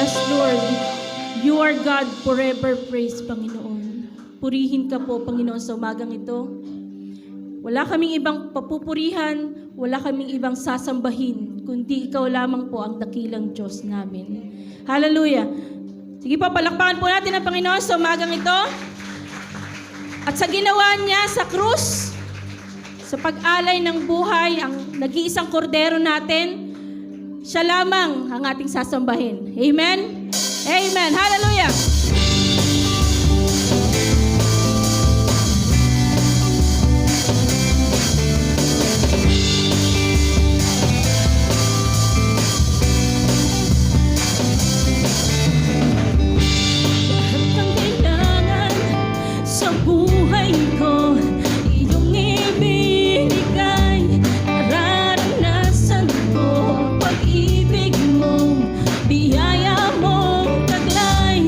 Yes, Lord. You are God forever praise, Panginoon. Purihin ka po, Panginoon, sa umagang ito. Wala kaming ibang papupurihan, wala kaming ibang sasambahin, kundi ikaw lamang po ang dakilang Diyos namin. Hallelujah. Sige po, palakpakan po natin ang Panginoon sa umagang ito. At sa ginawa niya sa krus, sa pag-alay ng buhay, ang nag-iisang kordero natin, siya lamang ang ating sasambahin. Amen? Amen. Hallelujah! Lahat ng kailangan sa buhay ko, iyong ibinigay. Nararanasan ko pag-ibig mo, biyaya mong taglay.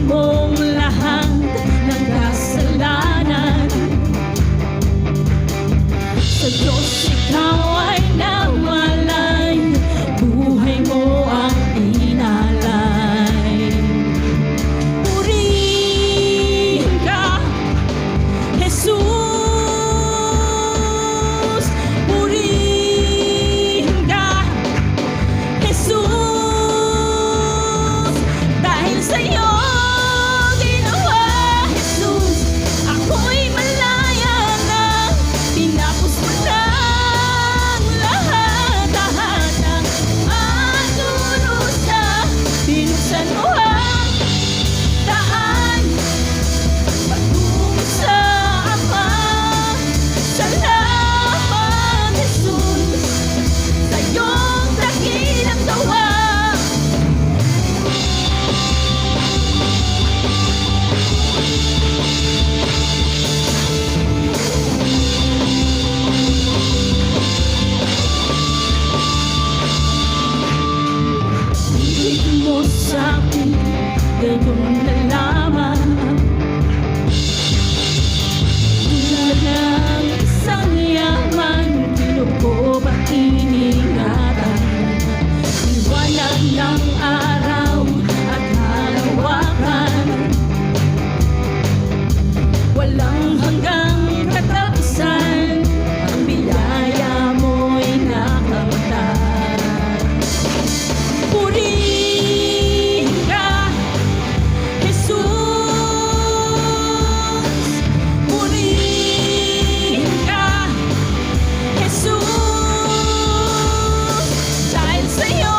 mong lahat ng kasalanan. Sa Diyos ikaw ay nawalay, buhay mo ang inalay. Purihin ka, Jesus. Purihin ka, Jesus. Dahil sa'yo ginawa, Jesus, ako'y malaya na. Tinapos mo ng lahat ng pagdurusa. Binuksan mo ang daan patungo sa Ama. Salamat, Jesus, sa iyong dakilang gawa. Ibig mo sa'kin, ganyan na lamang. Tulad ng isang yaman, kinukup at iningatan. Liwanag ng araw at halawakan, walang hanggang katapusan. Ang biyaya mo'y nakamtan. Purihin ka, Jesus. Purihin ka, Jesus. Dahil sa'yo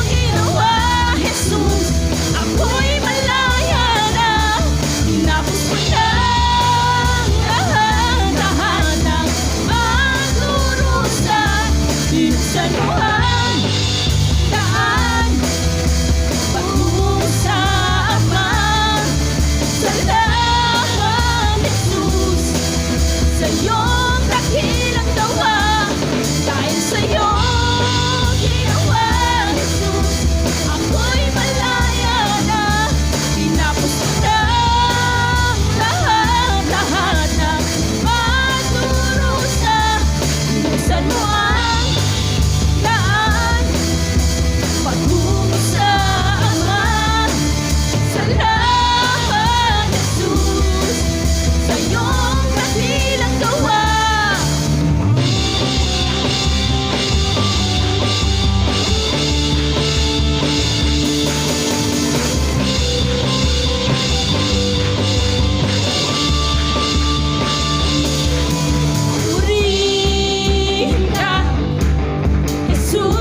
ginawa, Jesus, ako'y malaya na. Tinapos mo ng lahat ng pagdurusa. Binuksan mo ang daan patungo sa Ama. Salamat, Jesus, sa iyong dakilang gawa. Dahil sa iyong ginawa, Jesus, ako'y malaya na. Tinapos mo ng lahat ng pagdurusa. Binuksan mo ang daan patungo sa Ama. Salamat, Jesus, sa iyong dakilang gawa. Purihin ka, Jesus.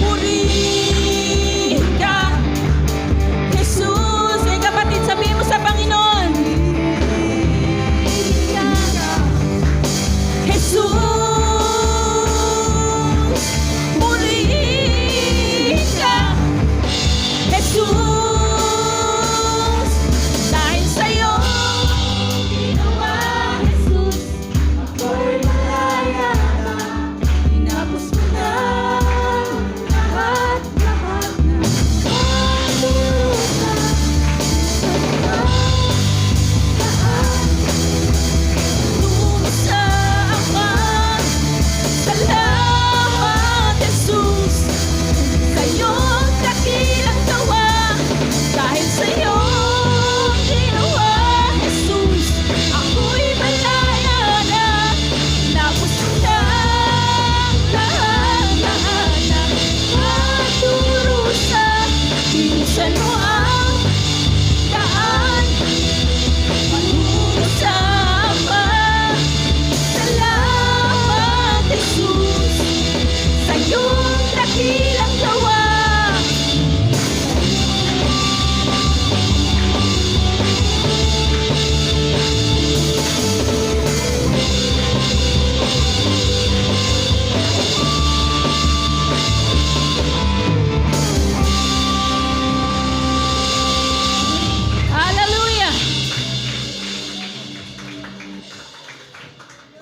Purihin ka, Jesus. May kapatid, sabihin mo sa Panginoon, Jesus. Purihin ka, Jesus. Dahil sa'yo ginawa, Jesus, ako'y malaya na. Tinapos mo na lahat ng pagdurusa. Sa daan patungo sa Ama. Salamat, Jesus, sa iyong dakilang gawa. Dahil sa iyong ginawa, Jesus, ako'y malaya na. Tinapos mo ng lahat ng pagdurusa. Binuksan mo ang daan patungo sa Ama. Salamat, Jesus, sa iyong dakilang gawa. Hallelujah!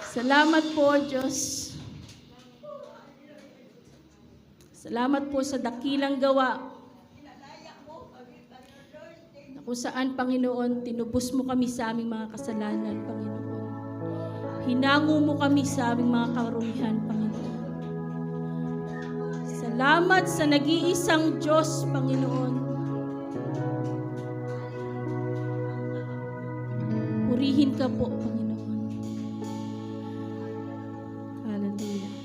Salamat po, Diyos. Salamat po sa dakilang gawa kung saan, Panginoon, tinubos mo kami sa aming mga kasalanan, Panginoon. Hinango mo kami sa aming mga karumihan, Panginoon. Salamat sa nag-iisang Diyos, Panginoon. Purihin ka po, Panginoon. Hallelujah.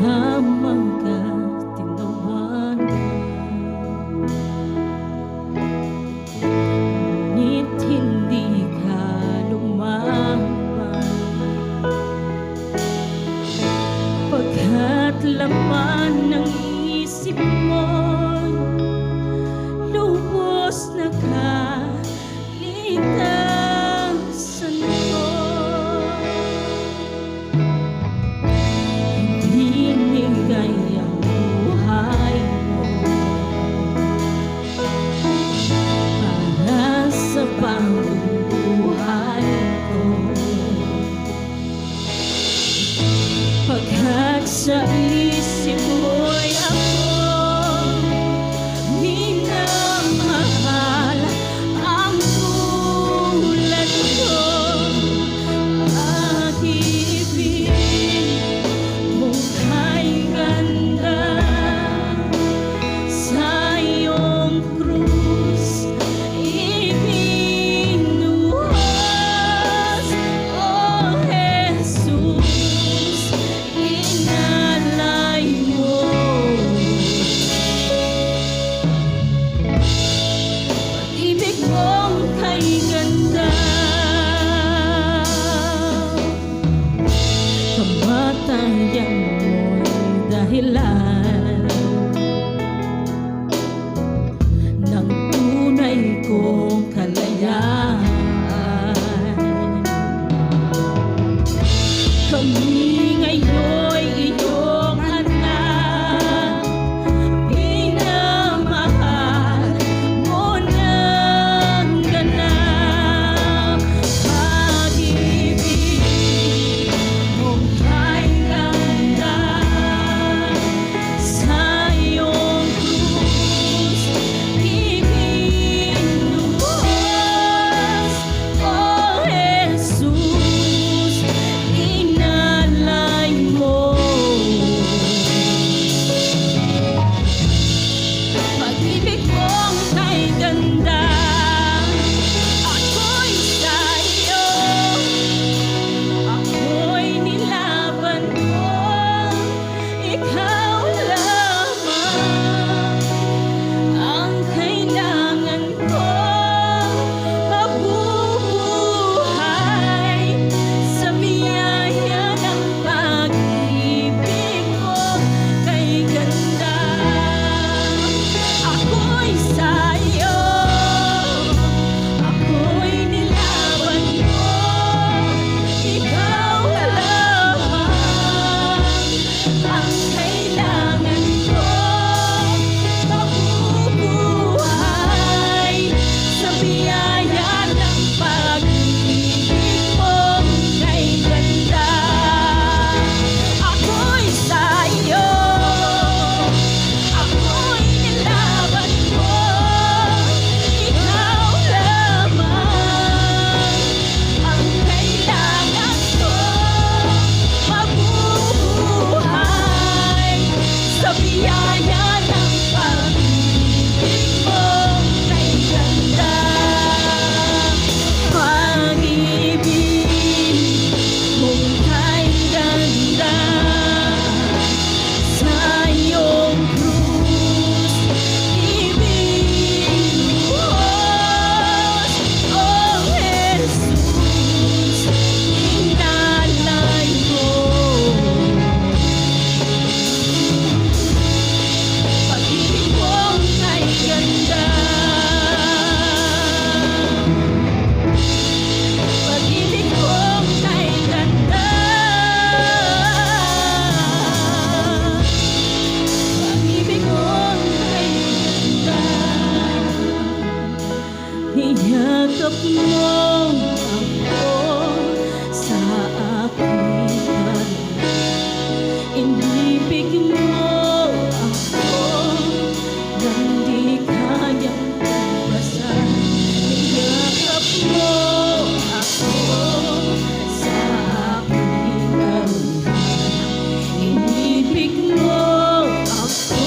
Lamang ka tinawanan, ngunit hindi ka lumaban, pagkat laman ng isip mo'y lubos na kaligtasan ko. Binigay ang buhay mo para sa bagong buhay ko, pagkat sa isip mo'y ako minamahal ang tulad ko. Pag-ibig mong kay ganda, sa iyong krus ibinuhos. O Jesus, inalay mo. Pag-ibig mong kay ganda, kamatayan mo'y dahilan ng tunay kong kalayaan. Kami ngayon'y iyong anak, minamahal mo ng ganap. Pag-ibig mong kay ganda, sa iyong krus ibinuhos. O Jesus, inalay mo. Pag-ibig mong kay ganda, ako'y sa'yo, ako'y nilaban mo. Ikaw lamang ang kailangan ko, mabubuhay sa biyaya ng pag-ibig mo kay ganda. Ako'y sa'yo, ako'y nilaban mo. Ikaw lamang ang kailangan ko, mabubuhay sa biyaya ng pag-ibig mo kay ganda. Ako'y sa'yo, ako'y nilaban mo. Ikaw lamang ang kailangan ko, mabubuhay sa biyaya ng pag-ibig mo kay ganda. Pag-ibig mong kay ganda, sa iyong krus ibinuhos. O Jesus, inalay mo. mo ako sa aking kaluluwa. Inibig mo ako nang di kayang pagbasan. Niyakap mo ako sa aking kaluluwa. Inibig mo ako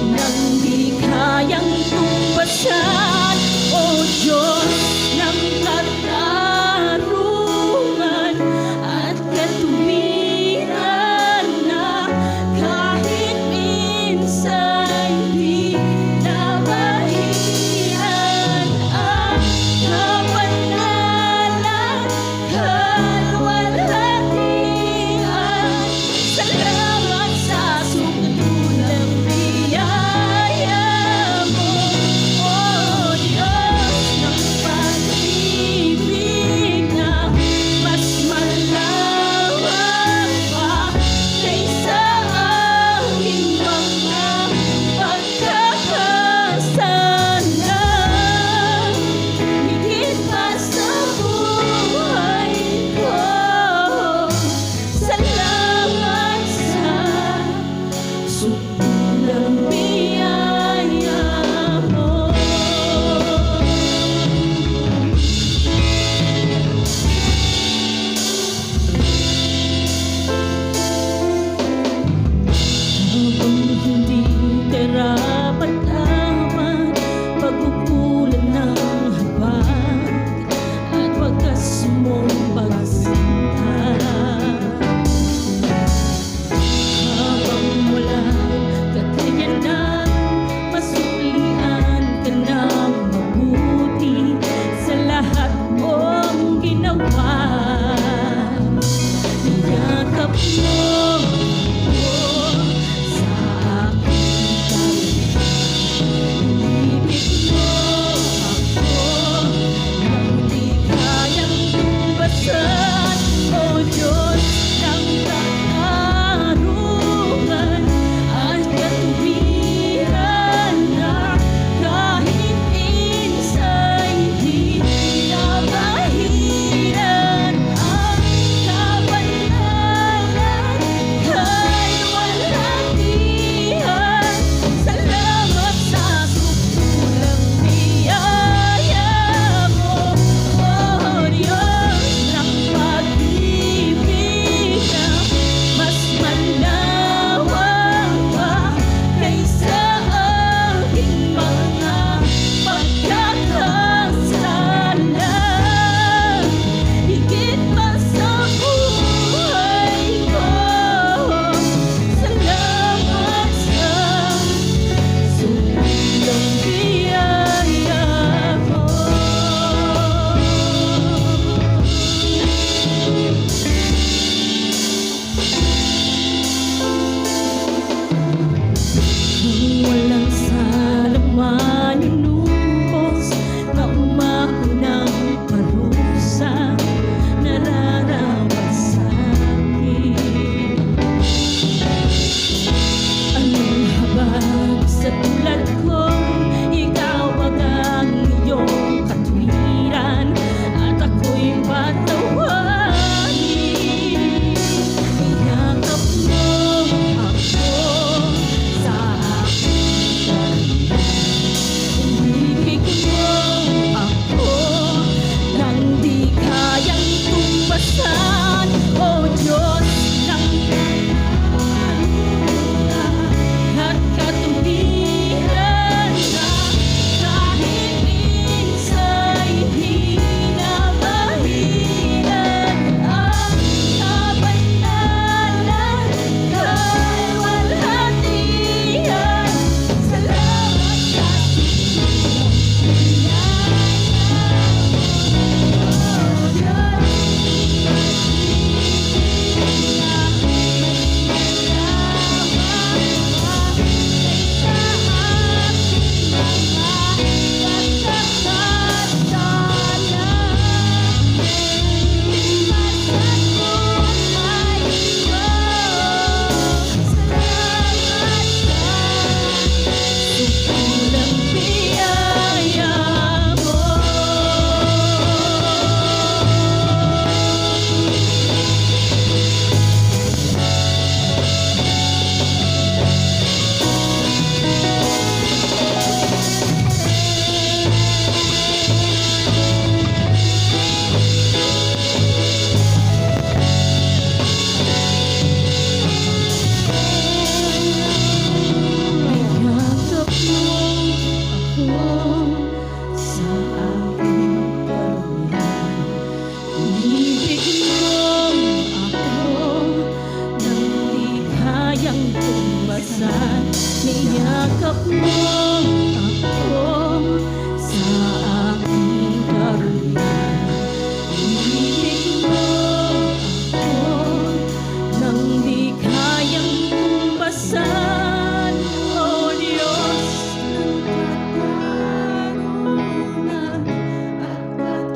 nang di kayang tumbasan. O Diyos ng katarungan at katuwiran na kahit minsan di nabahiran ang kapanalan, kalwalhatian. Salamat sa sukadulang biyaya mo, oh yakap mo ako sa aking karulan. Ibig mo ako nang di kayang tumbasan. O Diyos ng katarunan at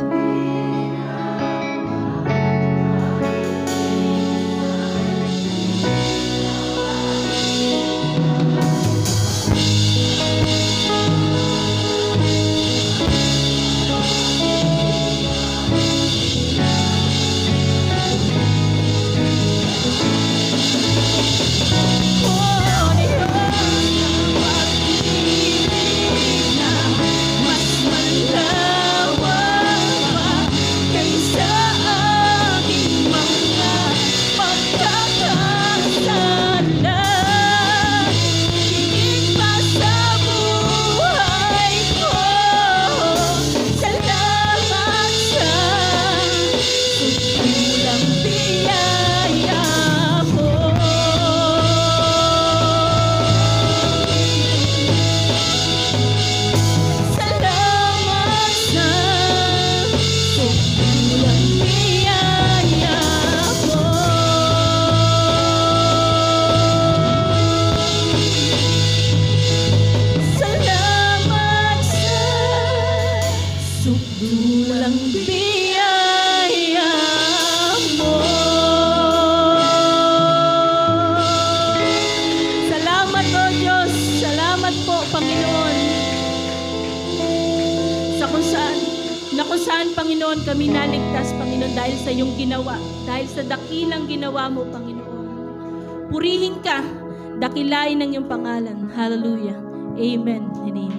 sukdulang biyaya mo. Salamat o Diyos, salamat po Panginoon sa kung saan Panginoon kami naligtas Panginoon dahil sa iyong ginawa, dahil sa dakilang ginawa mo Panginoon. Purihin ka, dakilain ang iyong pangalan. Hallelujah. Amen and amen.